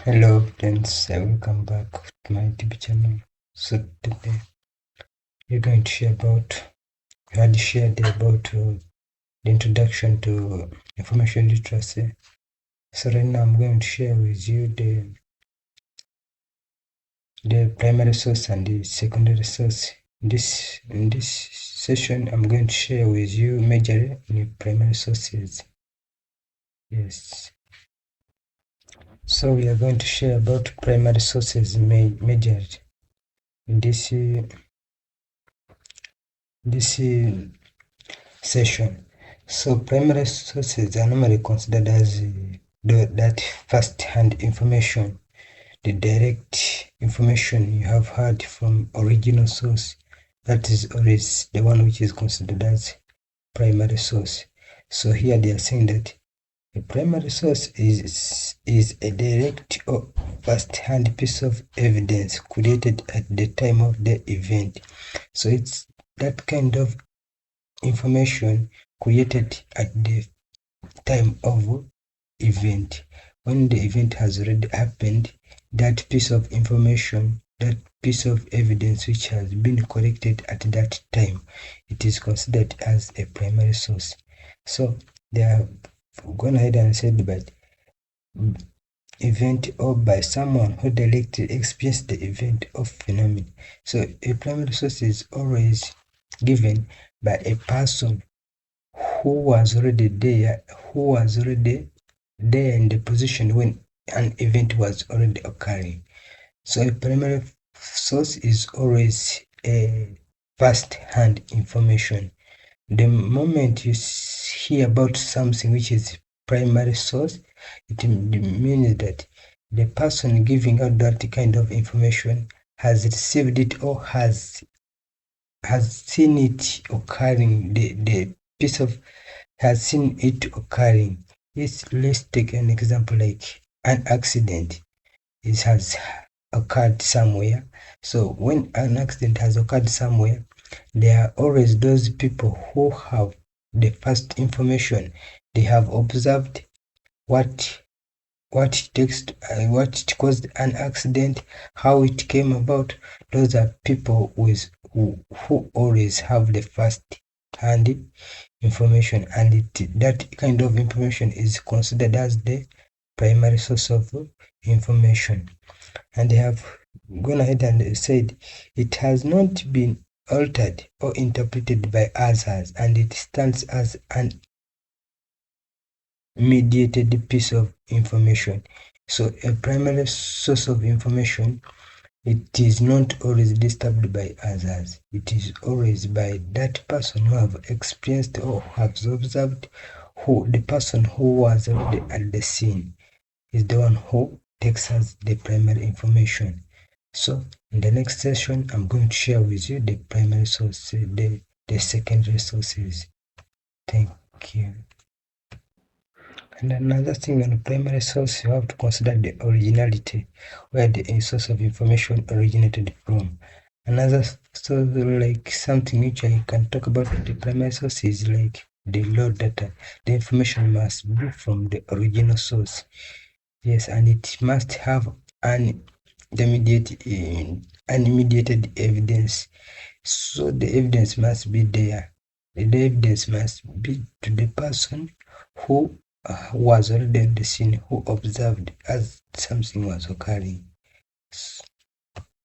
Hello friends, welcome back to my YouTube channel. So today we're going to share about, we had shared about the introduction to information literacy. So right now I'm going to share with you the primary source and the secondary source. In this session I'm going to share with you majorly the primary sources. Yes. So we are going to share about primary sources majorly in this session. So primary sources are normally considered as that first-hand information, the direct information you have heard from original source. That is always the one which is considered as primary source. So here they are saying that a primary source is a direct or first-hand piece of evidence created at the time of the event. So it's that kind of information created at the time of event. When the event has already happened, that piece of information, that piece of evidence which has been collected at that time, it is considered as a primary source. So they have gone ahead and said that event or by someone who directly experienced the event or phenomenon. So a primary source is always given by a person who was already there in the position when an event was already occurring. So a primary source is always a first-hand information. The moment you hear about something which is primary source, it means that the person giving out that kind of information has received it or has seen it occurring. The piece of has seen it occurring. Let's take an example like an accident. It has occurred somewhere. So when an accident has occurred somewhere, there are always those people who have the first information. They have observed what what caused an accident, how it came about. Those are people who always have the first hand information, and that kind of information is considered as the primary source of information. And they have gone ahead and said it has not been altered or interpreted by others, and it stands as an mediated piece of information. So a primary source of information, it is not always disturbed by others. It is always by that person who have experienced or has observed, who the person who was already at the scene is the one who takes us the primary information. So in the next session, I'm going to share with you the primary source, the secondary sources. Thank you. And another thing on the primary source, you have to consider the originality, where the source of information originated from. Another source, like something which I can talk about the primary source, is like the raw data. The information must be from the original source. Yes, and it must have an unmediated evidence. So the evidence must be there. The evidence must be to the person who was already at the scene, who observed as something was occurring.